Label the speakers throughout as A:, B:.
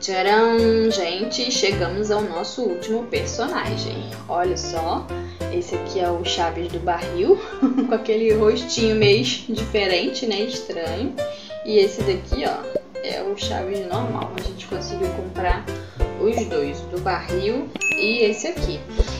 A: Tcharam, gente, chegamos ao nosso último personagem. Olha só, esse aqui é o Chaves do Barril, com aquele rostinho meio diferente, né, estranho. E esse daqui, ó, é o Chaves normal. A gente conseguiu comprar os dois, do Barril e esse aqui.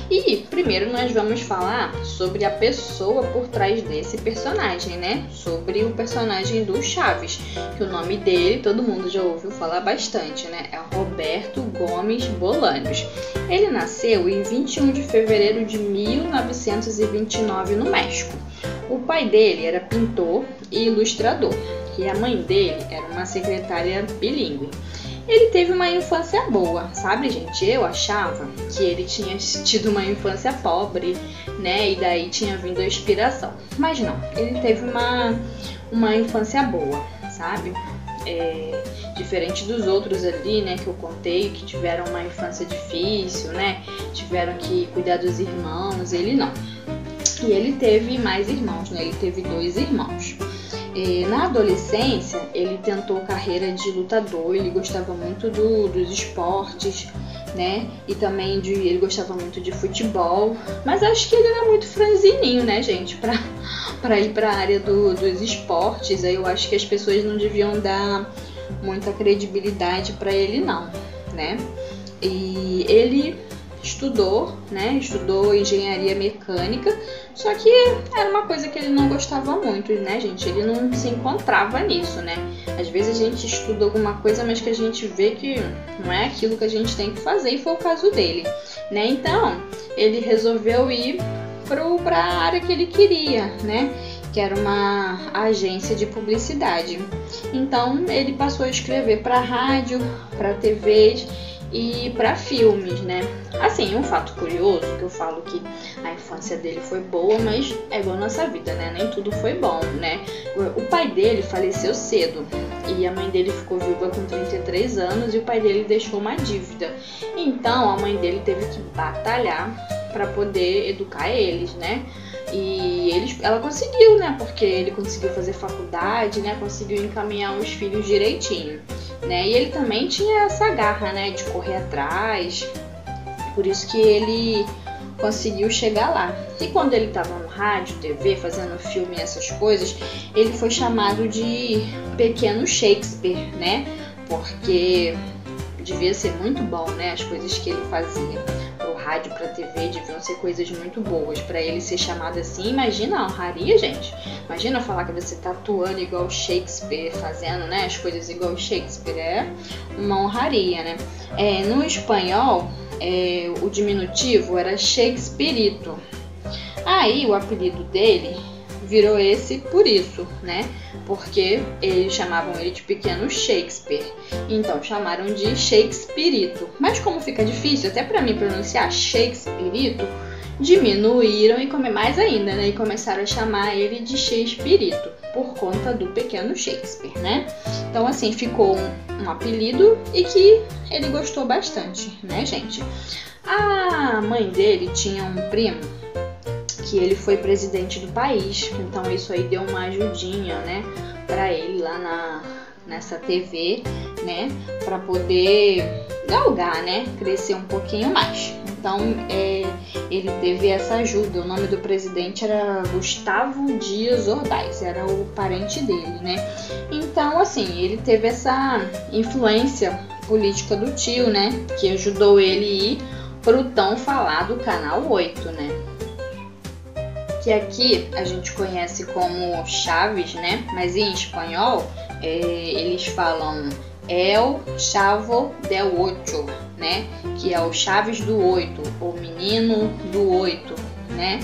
A: E primeiro nós vamos falar sobre a pessoa por trás desse personagem, né? Sobre o personagem do Chaves, que o nome dele todo mundo já ouviu falar bastante, né? É Roberto Gomes Bolaños. Ele nasceu em 21 de fevereiro de 1929 no México. O pai dele era pintor e ilustrador e a mãe dele era uma secretária bilíngue. Ele teve uma infância boa, sabe, gente? Eu achava que ele tinha tido uma infância pobre, né? E daí tinha vindo a inspiração. Mas não, ele teve uma infância boa, sabe? Diferente dos outros ali, né? Que eu contei, que tiveram uma infância difícil, né? Tiveram que cuidar dos irmãos, ele não. E ele teve mais irmãos, né? Ele teve 2 irmãos. Na adolescência, ele tentou carreira de lutador, ele gostava muito dos esportes, né? E também ele gostava muito de futebol, mas acho que ele era muito franzininho, né, gente? Pra ir pra área dos esportes, aí eu acho que as pessoas não deviam dar muita credibilidade pra ele não, né? E ele estudou, né? Estudou engenharia mecânica, só que era uma coisa que ele não gostava muito, né, gente? Ele não se encontrava nisso, né? Às vezes a gente estuda alguma coisa, mas que a gente vê que não é aquilo que a gente tem que fazer, e foi o caso dele, né? Então, ele resolveu ir para a área que ele queria, né? Que era uma agência de publicidade. Então, ele passou a escrever para rádio, para TV e para filmes, né? Assim, um fato curioso, que eu falo que a infância dele foi boa, mas é igual a nossa vida, né? Nem tudo foi bom, né? O pai dele faleceu cedo e a mãe dele ficou viúva com 33 anos e o pai dele deixou uma dívida. Então, a mãe dele teve que batalhar para poder educar eles, né? E ela conseguiu, né? Porque ele conseguiu fazer faculdade, né? Conseguiu encaminhar os filhos direitinho, né? E ele também tinha essa garra, né? De correr atrás. Por isso que ele conseguiu chegar lá. E quando ele estava no rádio, TV, fazendo filme e essas coisas, ele foi chamado de Pequeno Shakespeare, né? Porque devia ser muito bom, né? As coisas que ele fazia. Rádio para TV deviam ser coisas muito boas para ele ser chamado assim. Imagina a honraria, gente. Imagina falar que você tá atuando igual Shakespeare, fazendo, né, as coisas igual Shakespeare. É uma honraria, né? No espanhol, o diminutivo era Shakespearito. Aí o apelido dele virou esse por isso, né? Porque eles chamavam ele de Pequeno Shakespeare. Então chamaram de Shakespearito. Mas como fica difícil até para mim pronunciar Shakespearito, diminuíram e mais ainda, né? E começaram a chamar ele de Shakespearito por conta do Pequeno Shakespeare, né? Então assim, ficou um apelido e que ele gostou bastante, né, gente? A mãe dele tinha um primo que ele foi presidente do país, então isso aí deu uma ajudinha, né, para ele lá nessa TV, né, para poder galgar, né, crescer um pouquinho mais. Então ele teve essa ajuda. O nome do presidente era Gustavo Dias Ordaz, era o parente dele, né. Então assim, ele teve essa influência política do tio, né, que ajudou ele a ir pro tão falado Canal 8, né. Que aqui a gente conhece como Chaves, né? Mas em espanhol eles falam El Chavo del Ocho, né? Que é o Chaves do 8, o menino do 8, né?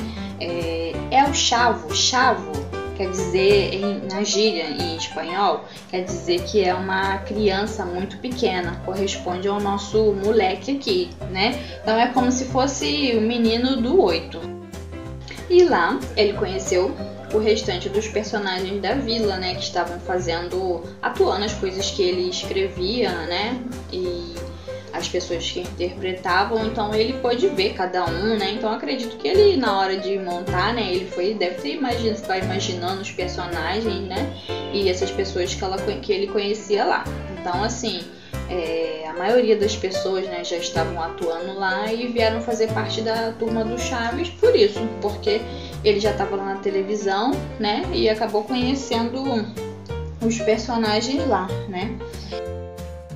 A: El Chavo, chavo quer dizer, na gíria em espanhol, quer dizer que é uma criança muito pequena, corresponde ao nosso moleque aqui, né? Então é como se fosse o menino do 8. E lá ele conheceu o restante dos personagens da vila, né, que estavam atuando as coisas que ele escrevia, né, e as pessoas que interpretavam. Então ele pôde ver cada um, né, então acredito que ele, na hora de montar, né, deve ter imaginando os personagens, né, e essas pessoas que ele conhecia lá. Então assim, a maioria das pessoas, né, já estavam atuando lá e vieram fazer parte da turma do Chaves por isso, porque ele já estava lá na televisão, né, e acabou conhecendo os personagens lá, né.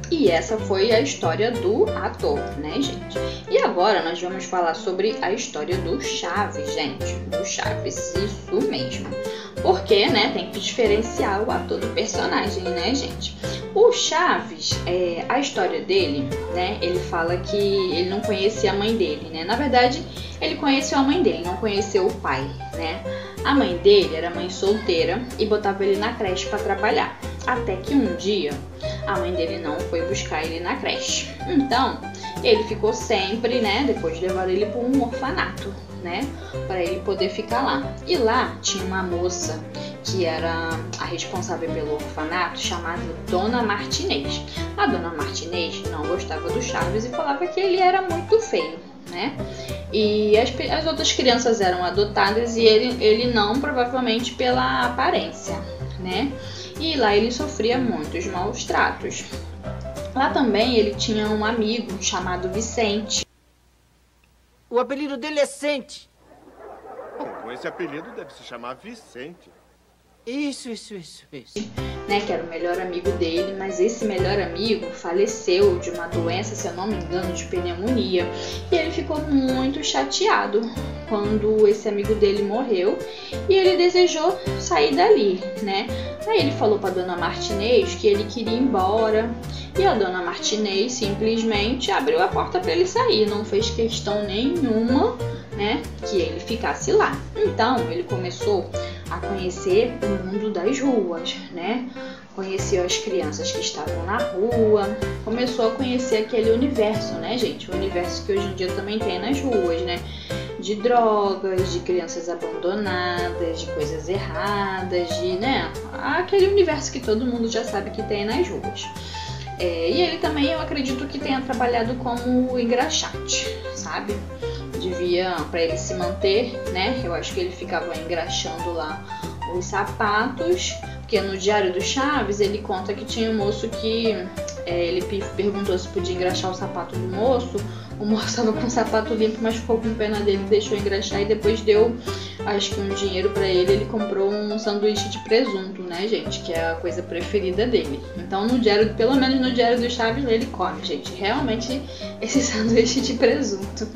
A: E essa foi a história do ator, né, gente? E agora nós vamos falar sobre a história do Chaves, gente. Do Chaves, isso mesmo. Porque, né, tem que diferenciar o ator do personagem, né, gente? O Chaves, a história dele, né, ele fala que ele não conhecia a mãe dele, né? Na verdade, ele conheceu a mãe dele, não conheceu o pai, né? A mãe dele era mãe solteira e botava ele na creche para trabalhar. Até que um dia a mãe dele não foi buscar ele na creche. Então, ele ficou sempre, né, depois de levar ele para um orfanato, né, para ele poder ficar lá. E lá tinha uma moça que era a responsável pelo orfanato, chamada Dona Martinez. A Dona Martinez não gostava do Chaves e falava que ele era muito feio, né? E as outras crianças eram adotadas e ele não, provavelmente pela aparência, né? E lá ele sofria muitos maus tratos. Lá também ele tinha um amigo chamado Vicente.
B: O apelido dele é Sente.
C: Bom, com esse apelido deve se chamar Vicente.
B: Isso.
A: Né, que era o melhor amigo dele, mas esse melhor amigo faleceu de uma doença, se eu não me engano, de pneumonia. E ele ficou muito chateado quando esse amigo dele morreu e ele desejou sair dali, né? Aí ele falou para Dona Martinez que ele queria ir embora e a Dona Martinez simplesmente abriu a porta para ele sair, não fez questão nenhuma, né, que ele ficasse lá. Então ele começou a conhecer o mundo das ruas, né? Conheceu as crianças que estavam na rua, começou a conhecer aquele universo, né, gente? O universo que hoje em dia também tem nas ruas, né? De drogas, de crianças abandonadas, de coisas erradas, né? Aquele universo que todo mundo já sabe que tem nas ruas. E ele também, eu acredito que tenha trabalhado como engraxate, sabe? Devia, para ele se manter, né? Eu acho que ele ficava engraxando lá os sapatos, porque no Diário do Chaves ele conta que tinha um moço que ele perguntou se podia engraxar o sapato do moço. O moço estava com o sapato limpo, mas ficou com pena dele, deixou engraxar e depois deu, acho que um dinheiro para ele. Ele comprou um sanduíche de presunto, né, gente? Que é a coisa preferida dele. Então, no diário, pelo menos no Diário do Chaves, ele come, gente. Realmente, esse sanduíche de presunto.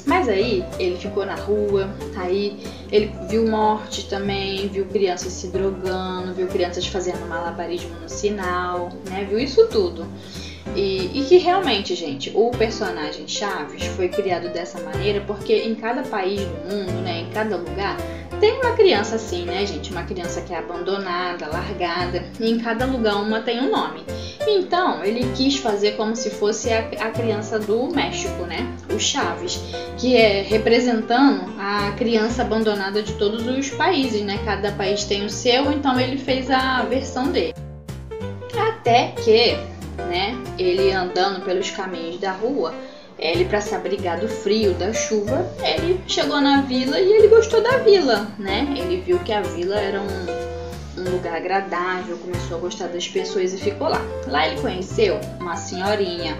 A: Mas aí, ele ficou na rua, aí ele viu morte também, viu crianças se drogando, viu crianças fazendo malabarismo no sinal, né? Viu isso tudo. E que realmente, gente, o personagem Chaves foi criado dessa maneira porque em cada país do mundo, né, em cada lugar, tem uma criança assim, né, gente? Uma criança que é abandonada, largada, e em cada lugar uma tem um nome. Então, ele quis fazer como se fosse a criança do México, né? O Chaves, que é representando a criança abandonada de todos os países, né? Cada país tem o seu, então ele fez a versão dele. Até que, né, ele andando pelos caminhos da rua, ele, para se abrigar do frio, da chuva, ele chegou na vila e ele gostou da vila, né? Ele viu que a vila era um lugar agradável, começou a gostar das pessoas e ficou lá. Lá ele conheceu uma senhorinha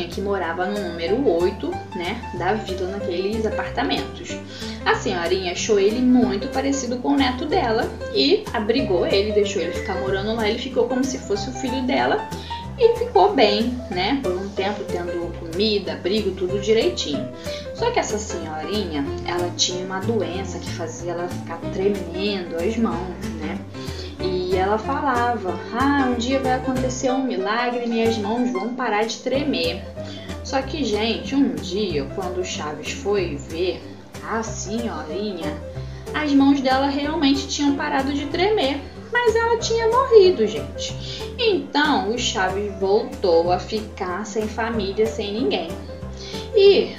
A: que morava no número 8, né, da vila, naqueles apartamentos. A senhorinha achou ele muito parecido com o neto dela e abrigou ele, deixou ele ficar morando lá. Ele ficou como se fosse o filho dela e ficou bem, né, por um tempo, tendo comida, abrigo, tudo direitinho. Só que essa senhorinha, ela tinha uma doença que fazia ela ficar tremendo as mãos, né? E ela falava, um dia vai acontecer um milagre e minhas mãos vão parar de tremer. Só que, gente, um dia, quando o Chaves foi ver a senhorinha, as mãos dela realmente tinham parado de tremer, mas ela tinha morrido, gente. Então, o Chaves voltou a ficar sem família, sem ninguém. E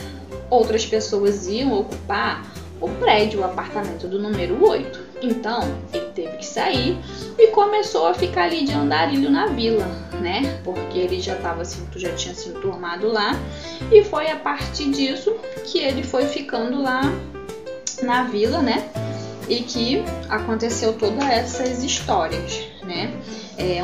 A: outras pessoas iam ocupar o prédio, o apartamento do número 8. Então, ele teve que sair e começou a ficar ali de andarilho na vila, né? Porque ele já tinha se enturmado lá. E foi a partir disso que ele foi ficando lá na vila, né? E que aconteceu todas essas histórias, né?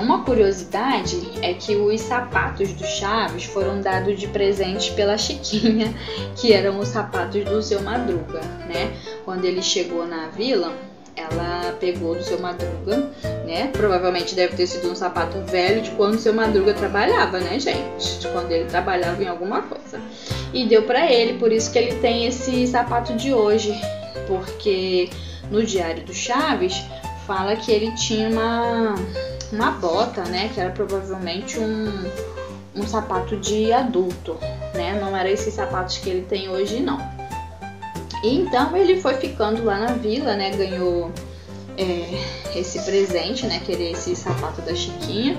A: Uma curiosidade é que os sapatos do Chaves foram dados de presentes pela Chiquinha, que eram os sapatos do Seu Madruga, né? Quando ele chegou na vila, ela pegou do Seu Madruga, né? Provavelmente deve ter sido um sapato velho de quando o Seu Madruga trabalhava, né, gente? De quando ele trabalhava em alguma coisa. E deu pra ele, por isso que ele tem esse sapato de hoje. Porque no Diário do Chaves fala que ele tinha uma bota, né? Que era provavelmente um sapato de adulto, né? Não era esses sapatos que ele tem hoje, não. E então ele foi ficando lá na vila, né? Ganhou esse presente, né? Que era esse sapato da Chiquinha.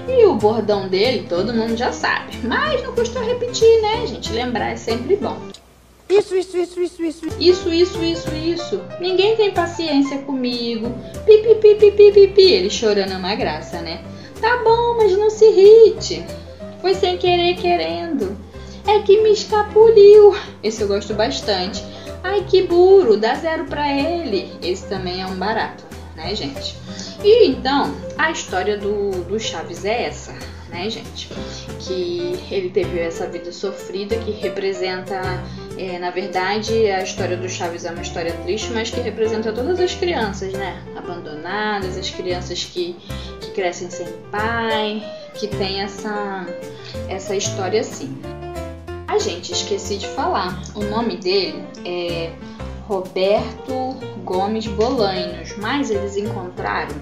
A: E o bordão dele, todo mundo já sabe. Mas não custa repetir, né, gente? Lembrar é sempre bom.
B: Isso.
A: Isso. Ninguém tem paciência comigo. Pi. Ele chorando é uma graça, né? Tá bom, mas não se irrite. Foi sem querer querendo. É que me escapuliu. Esse eu gosto bastante. Ai, que burro, dá 0 pra ele. Esse também é um barato, né, gente? E então, a história do Chaves é essa, né, gente? Que ele teve essa vida sofrida que representa, na verdade, a história do Chaves é uma história triste, mas que representa todas as crianças, né? Abandonadas, as crianças que crescem sem pai, que tem essa história assim. A gente, esqueci de falar, o nome dele é Roberto Gomes Bolanhos, mas eles encontraram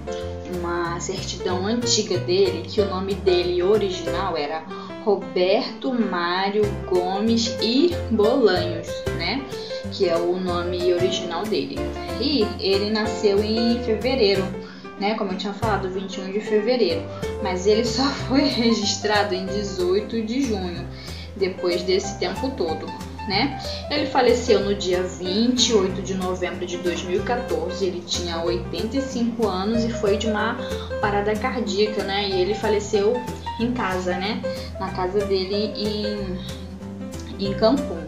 A: uma certidão antiga dele, que o nome dele original era Roberto Mário Gomes e Bolanhos, né? Que é o nome original dele. E ele nasceu em fevereiro, né? Como eu tinha falado, 21 de fevereiro. Mas ele só foi registrado em 18 de junho, depois desse tempo todo, né? Ele faleceu no dia 28 de novembro de 2014, ele tinha 85 anos e foi de uma parada cardíaca, né? E ele faleceu em casa, né? Na casa dele em Cancún.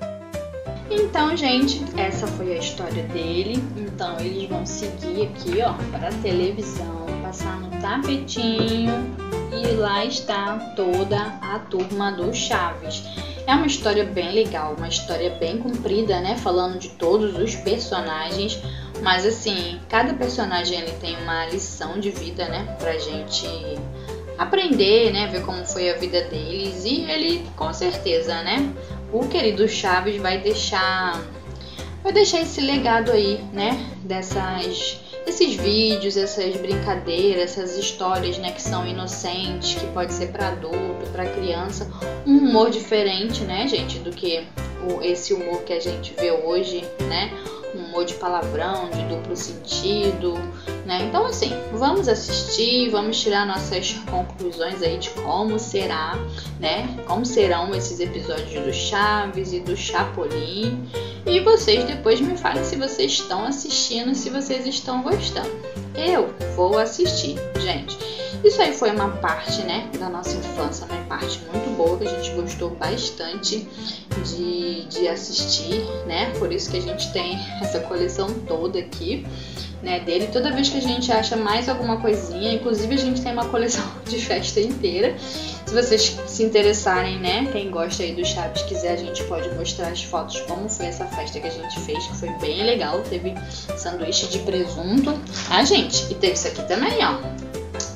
A: Então, gente, essa foi a história dele. Então, eles vão seguir aqui, ó, para a televisão, passar no tapetinho e lá está toda a turma do Chaves. É uma história bem legal, uma história bem comprida, né? Falando de todos os personagens, mas assim, cada personagem ele tem uma lição de vida, né? Pra gente aprender, né? Ver como foi a vida deles e ele, com certeza, né? O querido Chaves vai deixar esse legado aí, né? Esses vídeos, essas brincadeiras, essas histórias, né, que são inocentes, que pode ser para adulto, para criança, um humor diferente, né, gente, do que esse humor que a gente vê hoje, né, um humor de palavrão, de duplo sentido, né, então assim, vamos assistir, vamos tirar nossas conclusões aí de como será, né, como serão esses episódios do Chaves e do Chapolin, e vocês depois me falem se vocês estão assistindo, se vocês estão gostando. Eu vou assistir, gente. Isso aí foi uma parte, né, da nossa infância, uma parte muito boa que a gente gostou bastante de assistir, né? Por isso que a gente tem essa coleção toda aqui, né, dele. Toda vez que a gente acha mais alguma coisinha, inclusive a gente tem uma coleção de festa inteira. Se vocês se interessarem, né, quem gosta aí do Chaves, quiser, a gente pode mostrar as fotos como foi essa festa que a gente fez, que foi bem legal. Teve sanduíche de presunto, gente, e teve isso aqui também, ó,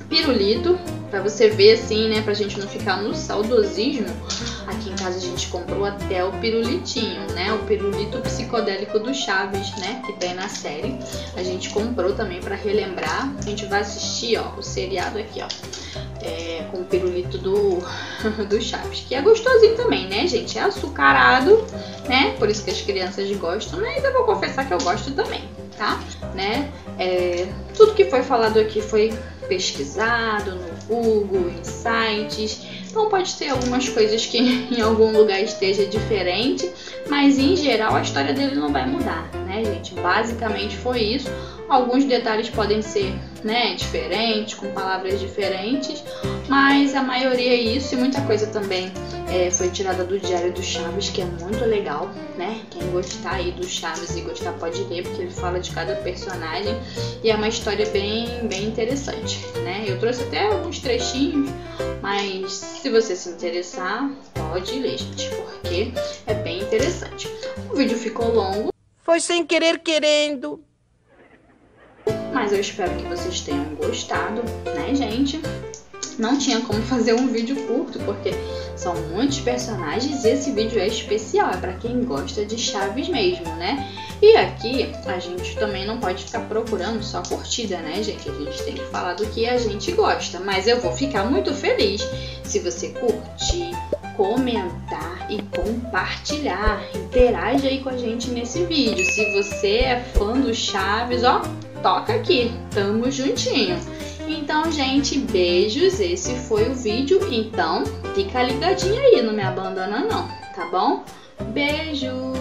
A: pirulito, pra você ver assim, né, pra gente não ficar no saudosismo. Aqui em casa a gente comprou até o pirulitinho, né, o pirulito psicodélico do Chaves, né, que tem na série. A gente comprou também pra relembrar. A gente vai assistir, ó, o seriado aqui, ó, com o pirulito do Chaves, que é gostosinho também, né, gente? É açucarado, né, por isso que as crianças gostam, né, e eu vou confessar que eu gosto também, tá, né? Tudo que foi falado aqui foi pesquisado no Google, em sites. Então pode ter algumas coisas que em algum lugar esteja diferente, mas em geral a história dele não vai mudar, né, gente? Basicamente foi isso. Alguns detalhes podem ser, né, diferentes, com palavras diferentes, mas a maioria é isso, e muita coisa também foi tirada do Diário do Chaves, que é muito legal, né? Quem gostar aí do Chaves e gostar pode ler, porque ele fala de cada personagem e é uma história bem interessante, né? Eu trouxe até alguns trechinhos, mas se você se interessar, pode ler, gente, porque é bem interessante. O vídeo ficou longo.
B: Foi sem querer querendo.
A: Mas eu espero que vocês tenham gostado, né, gente? Não tinha como fazer um vídeo curto, porque são muitos personagens e esse vídeo é especial, é para quem gosta de Chaves mesmo, né? E aqui a gente também não pode ficar procurando só curtida, né, gente? A gente tem que falar do que a gente gosta, mas eu vou ficar muito feliz se você curtir, comentar e compartilhar. Interage aí com a gente nesse vídeo. Se você é fã do Chaves, ó, toca aqui, tamo juntinho. Então, gente, beijos, esse foi o vídeo, então fica ligadinho aí, não me abandona não, tá bom? Beijo!